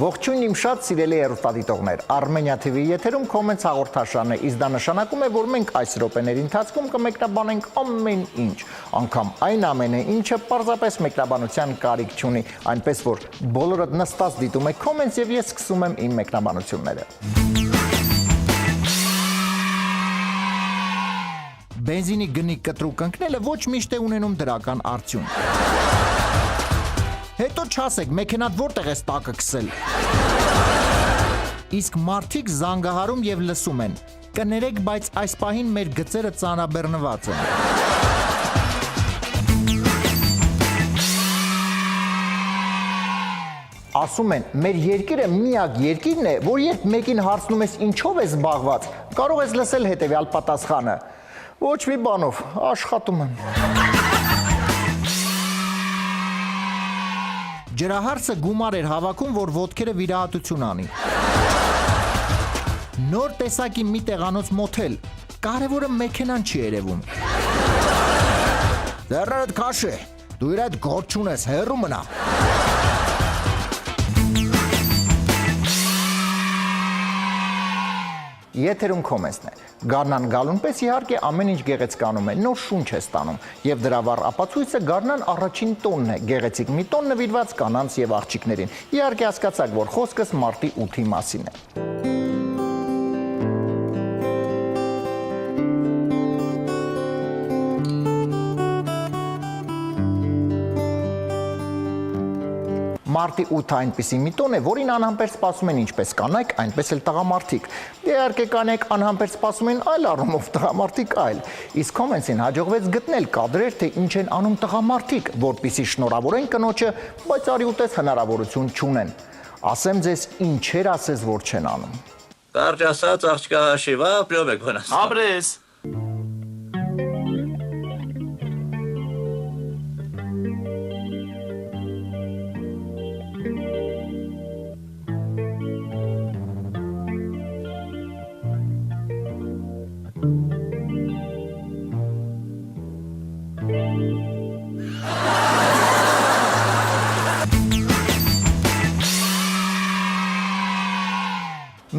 Ողջույն իմ շատ սիրելի հեռուստադիտողներ, Armenia TV-ի եթերում Comments հաղորդաշարն է, իսկ դա նշանակում է, որ մենք այս րոպեների ընթացքում կմեկնաբանենք ամեն ինչ, անգամ այն ամենը, ինչը պարզապես մեկնաբանության կարիք չունի, այնպես որ բոլորդ նստած դիտում եք Comments եւ ես սկսում եմ իմ մեկնաբանությունները։ Բենզինի գնի կտրուկ ընկնելը ոչ միշտ է ունենում դրական արդյունք։ Հետո չասեք, մեքենատ որտեղ ես տակը քսել։ Իսկ մարդիկ զանգահարում եւ լսում են։ Կներեք, բայց այս պահին մեր գծերը ծանրաբեռնված են։ Ասում են, մեր երկիրը միակ երկիրն է, որ երբ մեկին հարցնում ես ինչով ես զբաղված, կարող ես լսել հետեւյալ պատասխանը. ոչ մի բանով, աշխատում եմ։ Ջրահարսը գումար էր հավաքում, որ ոտքերը վիրահատություն անի։ Նոր տեսակի մի տեղանոց մոթել, կարևորը մեքենան չի երևում։ Ձեռներդ քաշ է, դու իր այդ գործ չունես, հեռու մնա։ Եթերում Comments-ն է։ Գարնան գալուն պես իհարկե ամեն ինչ գեղեցկանում է, նոր շունչ է ստանում, եւ դրա վառ ապացույցը Գարնան առաջին տոնն է, գեղեցիկ մի տոն նվիրված կանանց եւ աղջիկներին։ Իհարկե հասկացաք, որ խոսքս մարտի 8-ի մասին է։ Մարտի 8-ը այնպիսի մի տոն է, որին անհամբեր սպասում են ինչպես կանայք, այնպես էլ տղամարդիկ։ Իհարկե կանայք անհամբեր սպասում են այլ առումով, տղամարդիկ այլ։ Իսկ Comments-ին հաջողվեց գտնել կադրեր, թե ինչ են անում տղամարդիկ, որպեսզի շնորհավորեն կնոջը, բայց արի ուտես հնարավորություն չունեն։ Ասեմ ձեզ, ինչեր ասես, որ չեն անում։ Կարճ ասած, աղջկա հաշիվա, պրյոմ եք վնաս։ Ապրես։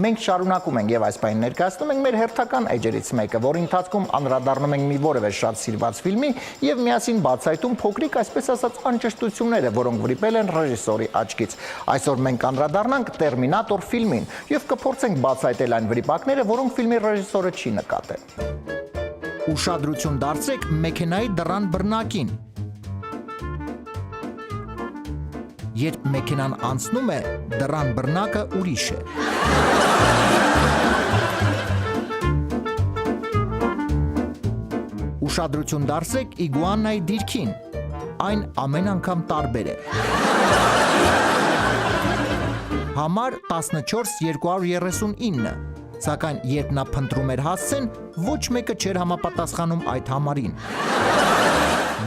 Մենք շարունակում ենք եւ այս պահին ներկայացնում ենք մեր հերթական էջերից մեկը, որի ընթացքում անդրադառնում ենք մի որևէ շատ սիրված ֆիլմի եւ միասին բացահայտում փոքրիկ, այսպես ասած, անճշտությունները, որոնք վրիպել են ռեժիսորի աչքից։ Այսօր մենք անդրադառնանք Տերմինատոր ֆիլմին եւ կփորձենք բացահայտել այն վրիպակները, որոնք ֆիլմի ռեժիսորը չի նկատել։ Ուշադրություն դարձրեք մեքենայի դռան բռնակին։ Երբ մեքենան անցնում է, դռան բռնակը ուրիշ է։ Ուշադրություն դարձրեք իգուանայի դիրքին, այն ամեն անգամ տարբեր է։ Համար 14239, սակայն երբ նա փնտրում էր հասցեն, ոչ մեկը չէր համապատասխանում այդ համարին։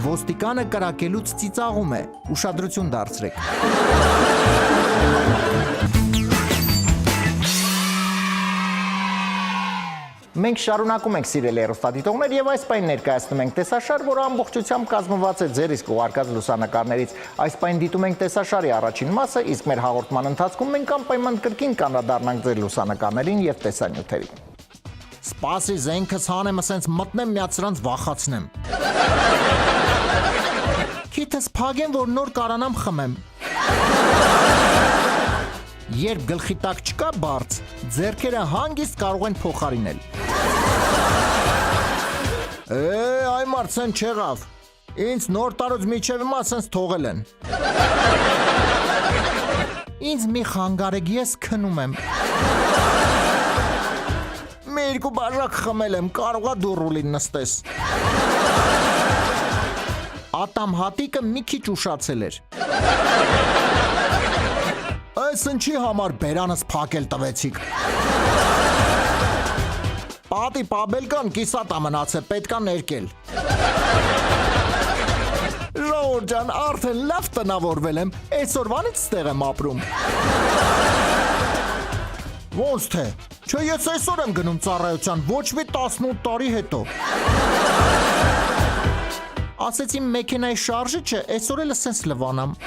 Ոստիկանը կրակելուց ծիծաղում է, ուշադրություն դարձրեք։ Մենք շարունակում ենք սիրելի հեռուստադիտողներ եւ այս պահին ներկայացնում ենք տեսաշար, որը ամբողջությամբ կազմված է ձեր իսկ ուղարկած լուսանկարներից։ Այս պահին դիտում ենք տեսաշարի առաջին մասը, իսկ մեր հաղորդման ընթացքում մենք անպայման կրկին կանդրադառնանք ձեր լուսանկարներին եւ տեսանյութերին։ Սպասի, զենքս հանեմ, ասենց մտնեմ, միած սրանց վախացնեմ։ Քիթս փագեմ, որ նոր կարանամ խմեմ։ Երբ գլխի տակ չկա բարձ, ձեռքերը հանգիստ կարող են փոխարինել։ Այ մարդ չեղավ։ Ինձ նոր տարուց միջև մասենց թողել են։ Ինձ մի խանգարեք, ես քնում եմ։ Մի երկու բաժակ խմել եմ, կարողա դու ռուլին նստես։ Ատամ հատիկը մի քիչ ուշացել էր։ Այս ինչի համար բերանս փակել տվեցիք։ Պատի պաբելկան կիսատ ամնաց է, պետքա ներկել։ Ժողովուրդ ջան, արդեն լավ տնավորվել եմ, այսօրվանից ստեղ եմ ապրում։ Ոնց թե, չէ ես այսօր եմ գնում ծառայության, ոչ մի 18 տարի հետո։ Ասեցի մեքենայի շարժիչը այսօր էլ սենց լվանամ։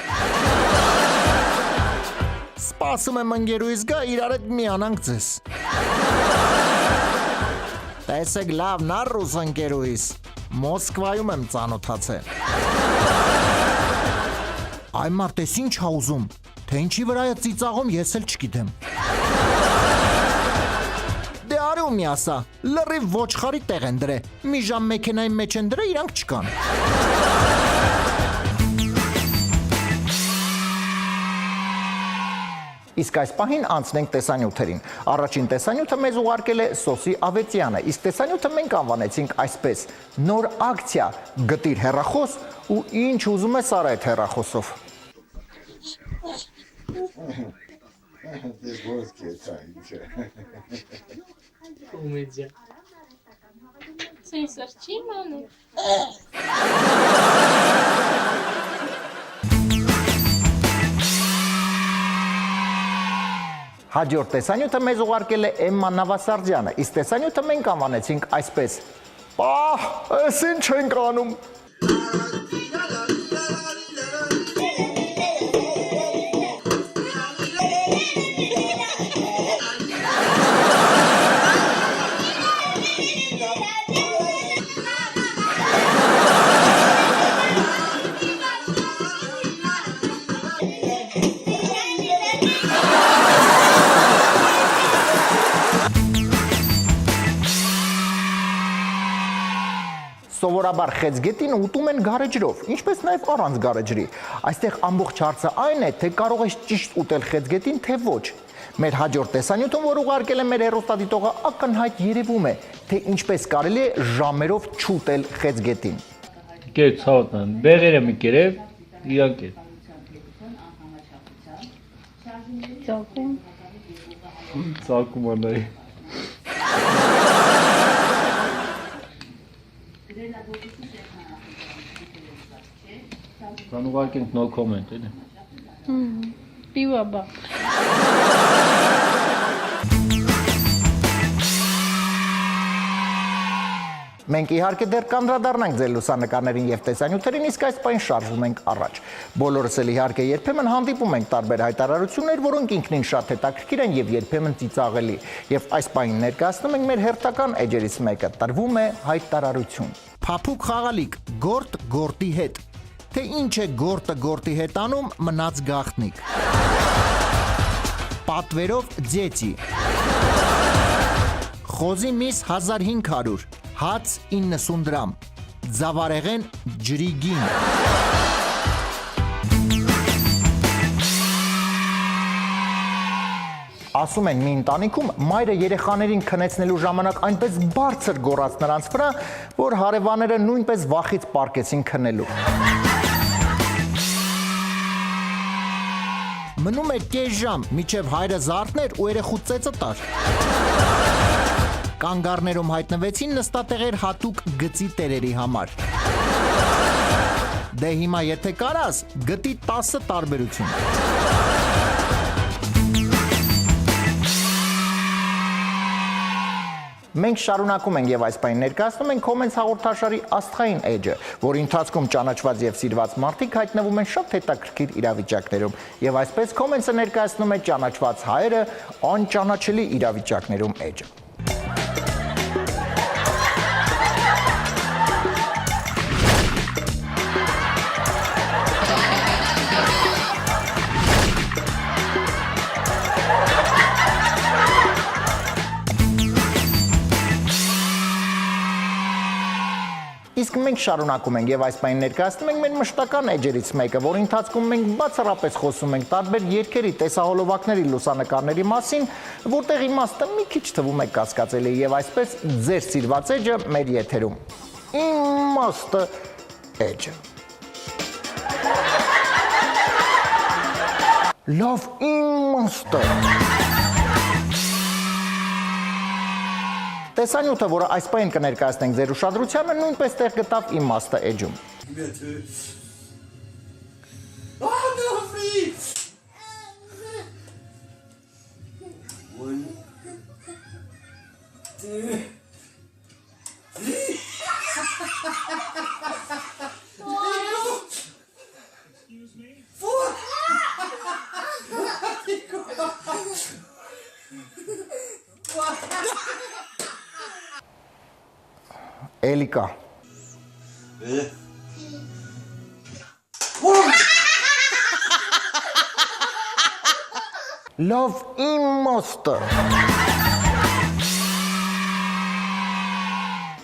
Սպասում եմ ընկերուհիս գա իրար հետ միանանք ձեզ։ Տեսեք լավ նա ռուս ընկերուհիս, Մոսկվայում եմ ծանոթացել։ Այ մարդ ես ինչ ա ուզում, թե ինչի վրա է ծիծաղում ես էլ չգիտեմ։ Դե արու մի ասա, լրիվ ոչխարի տեղ են դրե, մի ժամ մեքենայի մեջ են դրե, իրանք չկան։ Իսկ այս պահին անցնենք տեսանյութերին։ Առաջին տեսանյութը մեզ ուղարկել է Սոսի Ավետյանը, իսկ տեսանյութը մենք անվանեցինք այսպես. նոր ակցիա, գտիր հեռախոս ու ինչ ուզում ես արա այդ հեռախոսով։ Комедия. Цесар, чиманы? Հաջորդ տեսանյութը մեզ ուղարկել է Էմմա Նավասարդյանը, իսկ տեսանյութը մենք անվանեցինք այսպես. Պահ, ես ինչ ենք անում։ Սովորաբար խեցգետին ուտում են գարեջրով, ինչպես նաև առանց գարեջրի։ Այստեղ ամբողջ հարցը այն է, թե կարող ես ճիշտ ուտել խեցգետին, թե ոչ։ Մեր հաջորդ տեսանյութում, որ ուղարկել է մեր հեռուստադիտողը, ակնհայտ երևում է, թե ինչպես կարելի է ժամերով չուտել խեցգետին։ Կեր ցավոտնան, բեղերը մի կերև, իրանք է։ Ծակում։ Ծակում անայի։ Կան ուղարկենք no comment, էլի։ Պիվաբա։ Մենք իհարկե դեռ կանդրադառնանք ձեր լուսանկարներին եւ տեսանյութերին, իսկ այս պայն շարժվում ենք առաջ։ Բոլորս էլ իհարկե երբեմն հանդիպում ենք տարբեր հայտարարություններ, որոնք ինքնին շատ հետաքրքիր են եւ երբեմն ծիծաղելի։ Եվ այս պայն ներկայացնում ենք մեր հերթական էջերից մեկը՝ տրվում է հայտարարություն։ Փափուկ խաղալիք, գործ գործի հետ։ Թե ինչ է գործը գործի հետ անում, մնաց գաղտնիք։ Պատվերով ձեցի։ Խոզի միս 1500, հաց 90 դրամ, ձավարեղեն ջրի գին։ Ասում են մի ընտանիքում մայրը երեխաներին քնեցնելու ժամանակ այնպես բարձր գոռաց նրանց վրա, որ հարևանները նույնպես վախից պառկեցին քնելու։ Մնում էր կես ժամ, մինչև հայրը զարթներ ու երեխու ծեծը տար։ Կանգառներում հայտնվեցին նստատեղեր հատուկ գծի տերերի համար։ Դե հիմա եթե կարաս, գտի 10 տարբերություն։ Մենք շարունակում ենք եւ այս պայն ներկայացնում ենք Comments հաղորդաշարի աստղային էջը, որի ընթացքում ճանաչված եւ սիրված մարդիկ հայտնվում են շատ հետաքրքիր իրավիճակներում, եւ այսպես Comments-ը ներկայացնում է ճանաչված հայերը անճանաչելի իրավիճակներում էջը։ Իսկ մենք շարունակում ենք եւ այս պայն ներկայացնում ենք մեր մշտական էջերից մեկը, որի ընթացքում մենք բացառապես խոսում ենք տարբեր երկերի տեսահոլովակների լուսանկարների մասին, որտեղ իմաստը մի քիչ թվում է կասկածելի եւ այսպես ձեր սիրված էջը մեր եթերում։ Իմաստը էջը։ Լավ իմաստը։ Տեսանյութը, որը այս պայն կներկայացնենք ձեր ուշադրությանը, նույնպես տեղ գտավ իմաստը էջում։ Էլի կա։ Լավ իմաստը։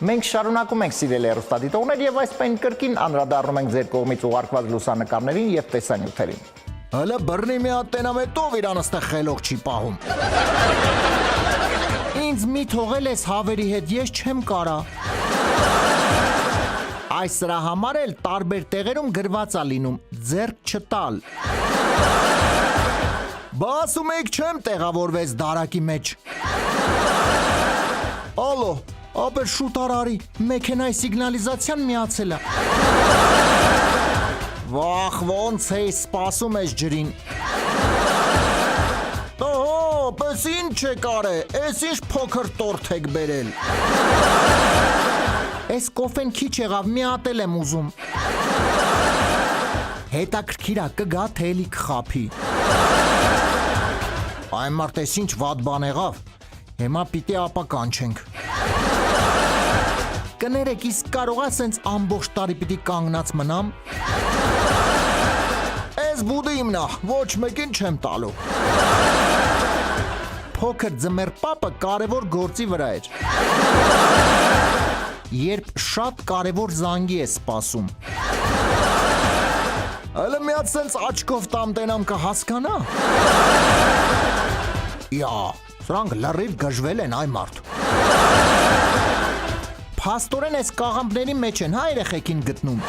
Մենք շարունակում ենք սիրել հեռուստադիտողներ եւ այսպես կրկին անդրադառնում ենք ձեր կողմից ուղարկված լուսանկարներին եւ տեսանյութերին։ Հələ բռնի մի հատ տենամետով իրան ստեղ խելոք չի պահում։ Ինձ մի թողել ես հավերի հետ, ես չեմ կարա։ Այս սրա համար էլ տարբեր տեղերում գրված է լինում ձեռք չտալ։ Բա ասում եք չեմ տեղավորվեց դարակի մեջ։ Ալո, ապեր շուտ արարի, մեքենայի սիգնալիզացիան միացել է։ Վախ, ոնց էի սպասում ես ջրին։ Ահա, պես ինչ եք արե, ես ինչ փոքր տորթ եք բերել։ Ես կոֆեն քիչ եղավ, մի հատ էլ եմ ուզում։ Հետաքրքիր է, կգա թե էլի կխափի։ Այն մարդ ես ինչ վատ բան եղավ, հիմա պիտի ապա կանչենք։ Կներեք, իսկ կարող է սենց ամբողջ տարի պիտի կանգնած մնամ։ Ես բուդի իմնա, ոչ մեկին չեմ տալու։ Փոքր ձմեր պապը կարևոր գործի վրա էր։ Երբ շատ կարևոր զանգի է սպասում։ Հələ մի հատ սենց աչքով տամտենամ կհասկանա։ Յա, սրանք լրիվ գժվել են այ մարդ։ Փաստորեն այս կաղամբների մեջ են հա երեխեքին գտնում։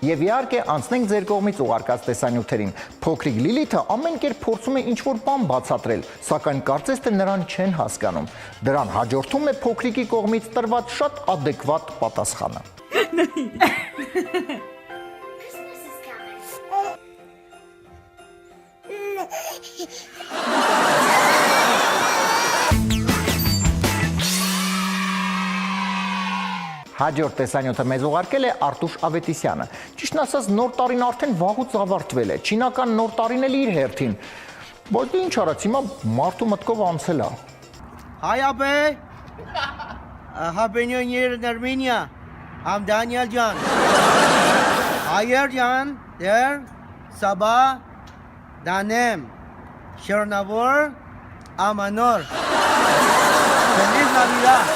Եվ իհարկե անցնենք ձեր կողմից ուղարկած տեսանյութերին։ Փոքրիկ Լիլիթը ամեն կերպ փորձում է ինչ-որ բան բացատրել, սակայն կարծես թե նրան չեն հասկանում։ Դրան հաջորդում է փոքրիկի կողմից տրված շատ ադեկվատ պատասխանը։ Հաջորդ տեսանյութը մեզ ուղարկել է Արտուշ Ավետիսյանը։ Ճիշտն ասած, նոր տարին արդեն վաղուց ավարտվել է։ Չինական նոր տարին էլ իր հերթին։ Բայց ինչ արած, հիմա մարդու մտքով անցել է։ Hi, Abe. Happy New Year in Armenia. I'm Daniel Jan. Ayer Jan, there, Sabah, Danem, Shernavur, Amanor. Feliz Navidad.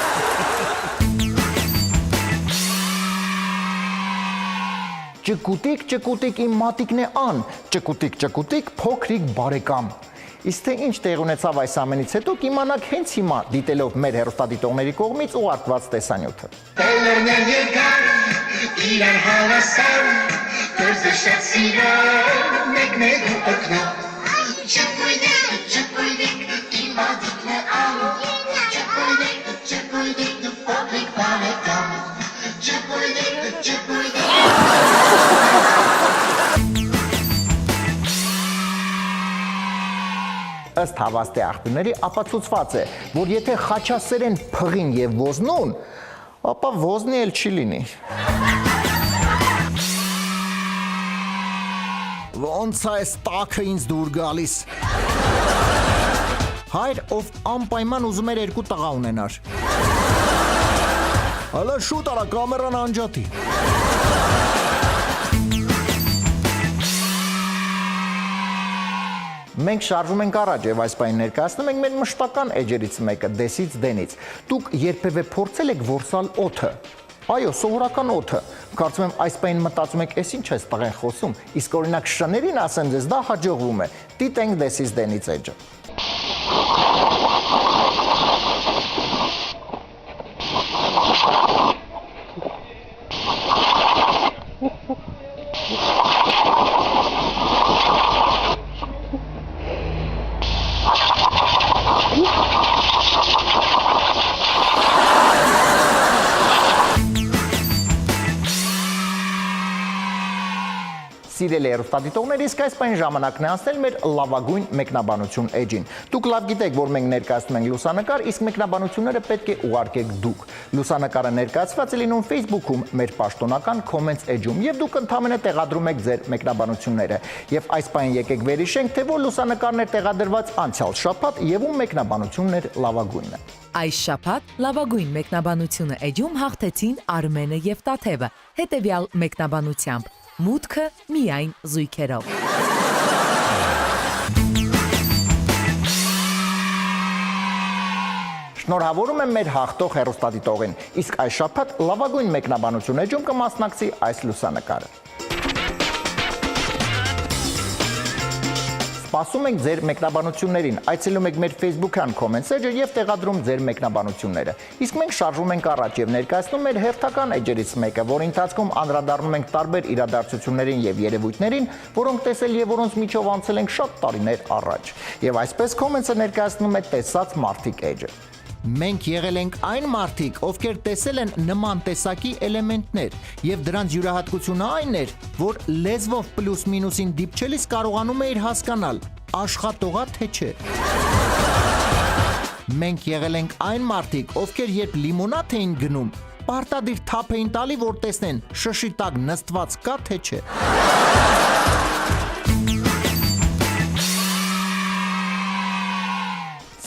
Ճկուտիկ իմ մատիկն է ան, ճկուտիկ փոքրիկ բարեկամ։ Իսկ թե ինչ տեղ ունեցավ այս ամենից հետո կիմանաք հենց հիմա դիտելով մեր հեռուստադիտողների կողմից ուղարկված տեսանյութը։ Բոլորներ եկան, իրար հավասան, կորզը շատ սիրան, մեկներ ու օգնան։ Ճկույդիկ, իմ մատիկն է ան, ճկույդիկ, փոքրիկ բարեկամ, ճկույդիկ։ Ըստ հավաստի աղբյուրների ապացուցված է, որ եթե խաչասերեն փղին եւ ոզնուն, ապա ոզնի էլ չի լինի։ Ոնց է այս տաքը ինձ դուր գալիս։ Հայր, ով անպայման ուզում էր երկու տղա ունենար։ Հələ շուտ արա կամերան անջատի։ Մենք շարժում ենք առաջ եւ այս պայն ներկայացնում ենք մեր մշտական էջերից մեկը՝ դեսից դենից։ Դուք երբևէ փորձել եք որսալ օդը։ Այո, սովորական օդը։ Կարծում եմ այս պայն մտածում եք, էս ինչ է տղեն խոսում, իսկ օրինակ շներին ասեմ ձեզ, դա հաջողվում է։ Դիտենք դեսից դենից էջը։ Սիրելի հեռուստադիտողներ, իսկ այս պայն ժամանակն է անցնել մեր լավագույն մեկնաբանություն էջին։ Դուք լավ գիտեք, որ մենք ներկայացնում ենք լուսանկար, իսկ մեկնաբանությունները պետք է ուղարկեք դուք։ Լուսանկարը ներկայացված է լինում Facebook-ում մեր պաշտոնական comments էջում, եւ դուք ընդհանրապես տեղադրում եք ձեր մեկնաբանությունները։ Եվ այս պայն եկեք վերհիշենք, թե որ լուսանկարն էր տեղադրված անցյալ շաբաթ եւ ում մեկնաբանությունն էր լավագույնը։ Այս շաբաթ լավագույն մեկնաբանությունը էջում հաղթեցին Արմենը եւ Տաթևը, հետեւյալ մեկնաբանությամբ. մուտքը միայն զույգերով։ Շնորհավորում եմ մեր հաղթող հեռուստադիտողին, իսկ այս շաբաթ լավագույն մեկնաբանություն էջում կմասնակցի այս լուսանկարը։ Սպասում ենք ձեր մեկնաբանություններին, այցելում եք մեր Facebook-յան comments էջը եւ տեղադրում ձեր մեկնաբանությունները։ Իսկ մենք շարժվում ենք առաջ եւ ներկայացնում մեր հերթական էջերից մեկը, որի ընթացքում անդրադառնում ենք տարբեր իրադարձություններին եւ երևույթներին, որոնք տեսել եւ որոնց միջով անցել ենք շատ տարիներ առաջ։ Եվ այսպես comments-ը ներկայացնում է տեսած մարդիկ էջը։ Մենք եղել ենք այն մարդիկ, ովքեր տեսել են նման տեսակի էլեմենտներ, եւ դրանց յուրահատկությունը այն էր, որ լեզվով պլյուս մինուսին դիպչելիս կարողանում էիր հասկանալ, աշխատողա թե չէ։ Մենք եղել ենք այն մարդիկ, ովքեր երբ լիմոնադ էին գնում, պարտադիր թափ էին տալի, որ տեսնեն շշի տակ նստված կա թե չէ։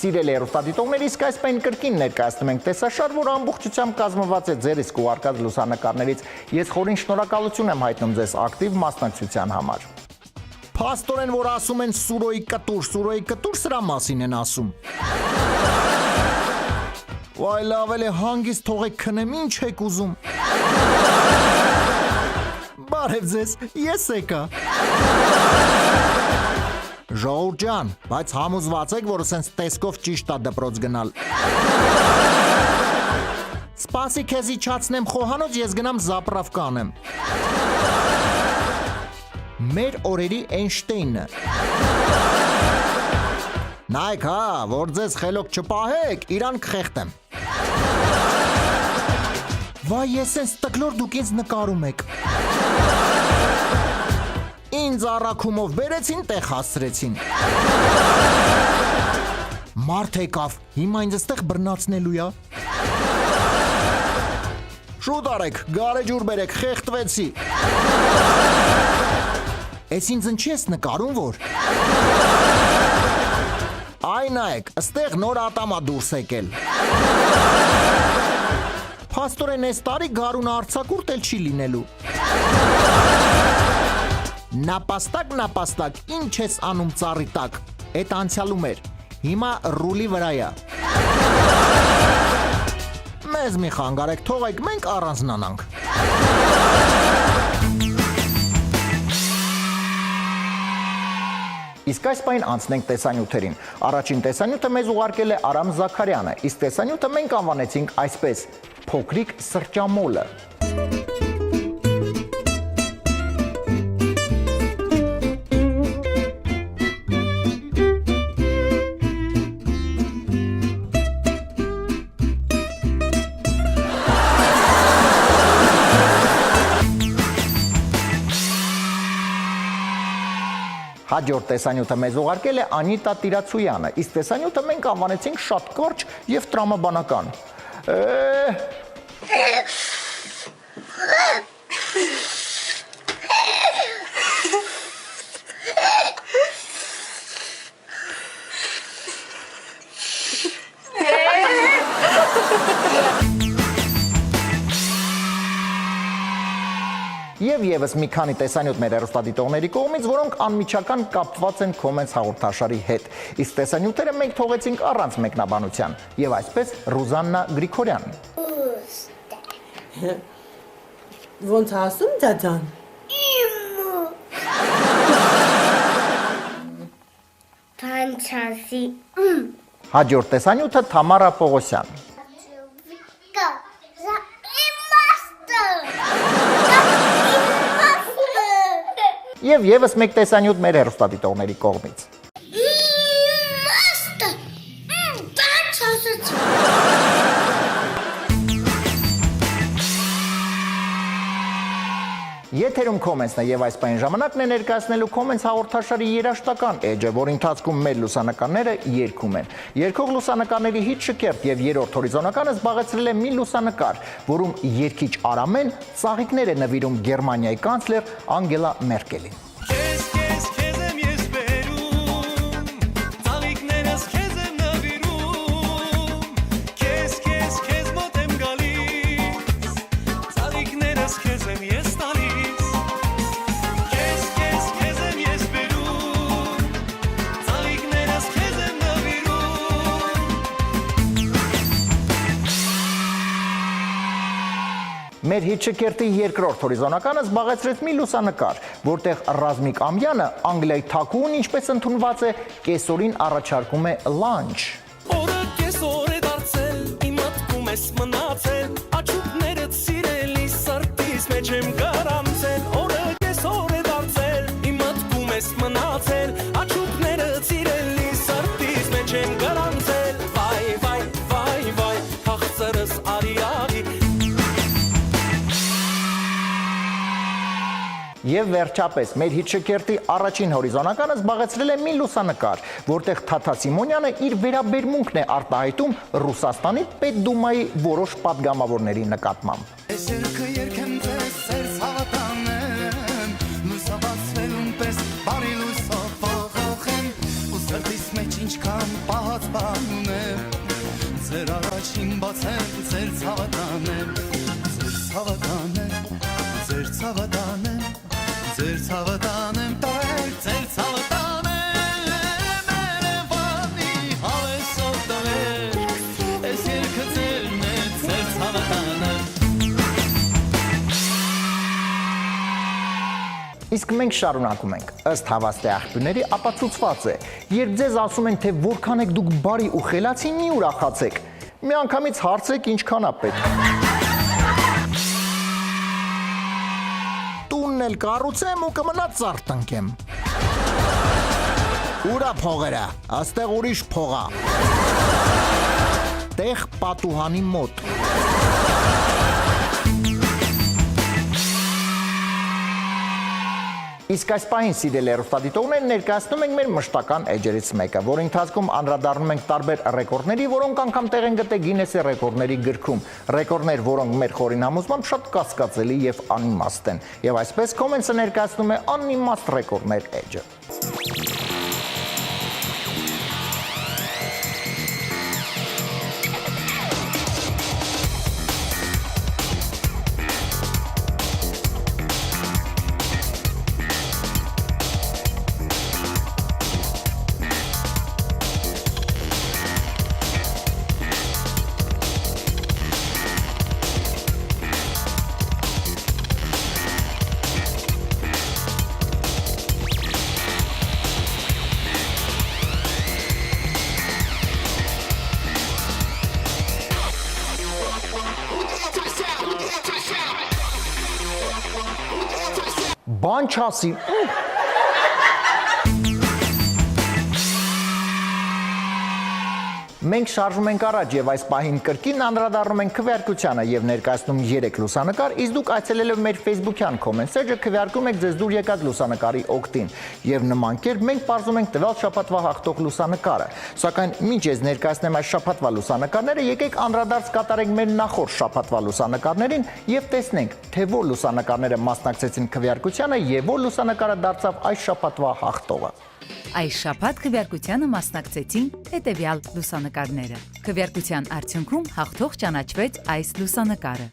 Սիրելի հեռուստադիտողներ, իսկ այս պայն կրկին ներկայացնում ենք տեսաշար, որ ամբողջությամբ կազմված է ձեր իսկ ուղարկած լուսանկարներից։ Ես խորին շնորհակալություն եմ հայտնում ձեզ ակտիվ մասնակցության համար։ Փաստորեն, որ ասում են Սուրոյի կտուր, սրա մասին են ասում։ Վայ, լավ է, հանգիստ թողեք քնեմ, ինչ եք ուզում։ Բարև ձեզ, ես եկա։ Ժողովուրդ ջան, բայց համոզված եք, որ սենց տեսքով ճիշտ է դպրոց գնալ։ Սպասի քեզ իջացնեմ խոհանոց, ես գնամ զապրավկա անեմ։ Մեր օրերի Էյնշտեյնը։ Նայեք, հա, որ ձեզ խելոք չպահեք, իրան կխեղտեմ։ Վայ, ես սենց տկլոր դուք ինձ նկարում եք։ Ինձ առաքումով բերեցին, տեղ հասցրեցին։ Մարդ եկավ, հիմա ինձ ստեղ բռնացնելու է։ Շուտ արեք, գարեջուր բերեք, խեղտվեցի։ Էս ինձ ինչի ես նկարում, որ։ Այ նայեք, ստեղ նոր ատամա դուրս եկել։ Փաստորեն այս տարի գարունը արձակուրդ էլ չի լինելու։ Նապաստակ, ինչ ես անում ծառի տակ, էդ անցյալում էր, հիմա ռուլի վրայա։ Մեզ մի խանգարեք, թողեք, մենք առանձնանանք։ Իսկ այս պայն անցնենք տեսանյութերին։ Առաջին տեսանյութը մեզ ուղարկել է Արամ Զաքարյանը, իսկ տեսանյութը մենք անվանեցինք այսպես՝ փոքրիկ սրճամոլը։ Հաջորդ տեսանյութը մեզ ուղարկել է Անիտա Տիրացույանը, իսկ տեսանյութը մենք անվանեցինք շատ կարճ եւ տրամաբանական։ Եվ եւս մի քանի տեսանյութ մեր հեռուստադիտողների կողմից, որոնք անմիջական կապված են Comments հաղորդաշարի հետ։ Իսկ տեսանյութերը մենք թողեցինք առանց մեկնաբանության։ Եվ այսպես Ռուզաննա Գրիգորյան։ Ոնց ասում դադան։ Թանչասի։ Հաջորդ տեսանյութը Թամարա Պողոսյան։ Եվ եւս մեկ տեսանյութ մեր հեռուստադիտողների կողմից։ Եթերում Comments-ն է եւ այս պայն ժամանակն է ներկայացնելու Comments հաղորդաշարի երաժշտական էջը, որի ընթացքում մեր լուսանկարները երգում են։ Երգող լուսանկարների հիթ շքերթ եւ երրորդ հորիզոնականը զբաղեցրել է մի լուսանկար, որում երգիչ Արամեն ծաղիկներ է նվիրում Գերմանիայի կանցլեր Անգելա Մերկելին։ Մեր հիթ-շքերթի երկրորդ հորիզոնականը զբաղեցրեց մի լուսանկար, որտեղ Ռազմիկ Ամյանը Անգլիայի թագուհուն ինչպես ընդունված է, կեսօրին առաջարկում է լանչ։ Օրը կեսօր է դարձել, իմ մտքում ես մնացել, աչուկներդ սիրելի սրտիս մեջ եմ գարանցել, օրը կեսօր է դարձել, իմ մտքում ես մնացել, աչուկներդ սիրելի սրտիս մեջ եմ գարանցել, վայ, վայ, վայ, վայ, քաղցրս արիարի։ Եվ վերջապես մեր հիթ-շքերթի առաջին հորիզոնականը զբաղեցրել է մի լուսանկար, որտեղ Թաթա Սիմոնյանը իր վերաբերմունքն է արտահայտում Ռուսաստանի Պետդումայի որոշ պատգամավորների նկատմամբ։ Ես երկը երկեմ ձեզ սեր սավատանեմ, լուսաբացվելուն պես բարի լույսով փոխոխեմ, ու սրտիս մեջ ինչքան պահած բան ունեմ, ձեր առաջին բացեմ, ձեր ցավատանեմ, ձեր ցավատանեմ, ձեր ցավատանեմ, ձեր ցավատանեմ, տարել, ձեր ցավատանեմ, երևանի հավեսով տվել, ես երկը ձերն է, ձեր ցավատանեմ։ Իսկ մենք շարունակում ենք, ըստ հավաստի աղբյուրների ապացուցված է, երբ ձեզ ասում են, թե որքան եք դուք բարի ու խելացի, մի ուրախացեք, միանգամից հարցրեք ինչքան է պետք։ Տունն էլ կառուցեմ ու կմնա ծառ տնկեմ։ Ուրա փողերը, աստեղ ուրիշ փողա։ Տեղ պատուհանի մոտ։ Իսկ այս պահին սիրելի հեռուստադիտողներ ներկայացնում ենք մեր մշտական էջերից մեկը, որի ընթացքում անդրադառնում ենք տարբեր ռեկորդների, որոնք անգամ տեղ են գտել Գինեսի ռեկորդների գրքում։ Ռեկորդներ, որոնք մեր խորին համոզմամբ շատ կասկածելի եւ անիմաստ են։ Եվ այսպես Comments-ը ներկայացնում է անիմաստ ռեկորդներ էջը։ Բան չասի։ Մենք շարժում ենք առաջ եւ այս պահին կրկին անդրադառնում ենք քվեարկությանը եւ ներկայացնում 3 լուսանկար, իսկ դուք այցելելով մեր Facebook-յան comment section քվեարկում եք ձեզ դուր եկած լուսանկարի օգտին։ Եվ նման կերպ մենք բարձում ենք տվյալ շաբաթվա հաղթող լուսանկարը։ Սակայն մինչ ես ներկայացնեմ այս շաբաթվա լուսանկարները, եկեք անդրադարձ կատարենք մեր նախորդ շաբաթվա լուսանկարներին եւ տեսնենք, թե որ լուսանկարները մասնակցեցին քվեարկությանը եւ որ լուսանկարը դարձավ այս շաբաթվա հաղթողը։ Այս շաբաթ քվեարկությանը մասնակցեցին հետևյալ լուսանկարները։ Քվեարկության արդյունքում հաղթող ճանաչվեց այս լուսանկարը։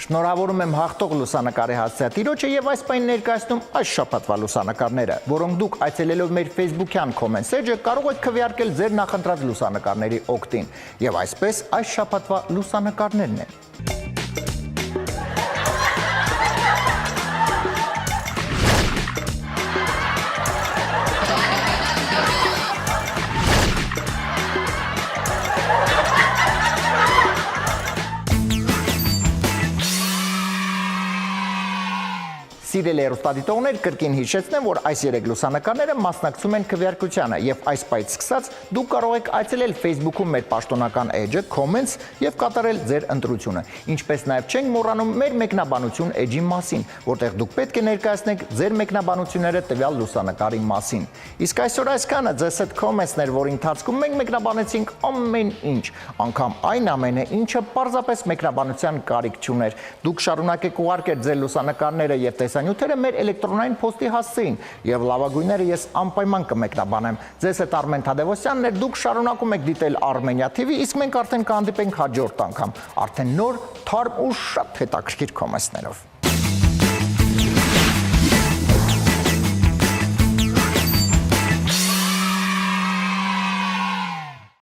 Շնորհավորում եմ հաղթող լուսանկարի հասցեատիրոջը եւ այս պայն ներկայացնում այս շաբաթվա լուսանկարները, որոնք դուք այցելելով մեր Facebook-յան comment section-ը կարող եք քվեարկել ձեր նախընտրած լուսանկարների օգտին։ Եվ այսպես այս շաբաթվա լուսանկարներն են։ Սիրելի հեռուստադիտողներ, կրկին հիշեցնեմ, որ այս 3 լուսանկարները մասնակցում են քվեարկությանը եւ այս պայծ սկսած դուք կարող եք այցելել Facebook-ում մեր պաշտոնական էջը comments եւ կատարել ձեր ընտրությունը։ Ինչպես նաեւ չենք մոռանում մեր մեկնաբանություն էջի մասին, որտեղ դուք պետք է ներկայացնեք ձեր մեկնաբանությունները տվյալ լուսանկարի մասին։ Իսկ այսօր այսքանը ձեզ հետ comments-ներ, որի ընթացքում մենք մեկնաբանեցինք ամեն ինչ, անգամ այն ամենը, ինչը պարզապես մեկնաբանության կարիք չուներ։ Դուք շարունակեք ուղարկել ձեր լուսանկարները եւ տեսանյութերը մեր էլեկտրոնային փոստի հասցեին եւ լավագույնները ես անպայման կմեկնաբանեմ։ Ձեզ հետ Արմեն Թադևոսյանն է, դուք շարունակում եք դիտել Armenia TV, իսկ մենք արդեն կհանդիպենք հաջորդ անգամ, արդեն նոր, թարմ ու շատ հետաքրքիր կոմենտներով։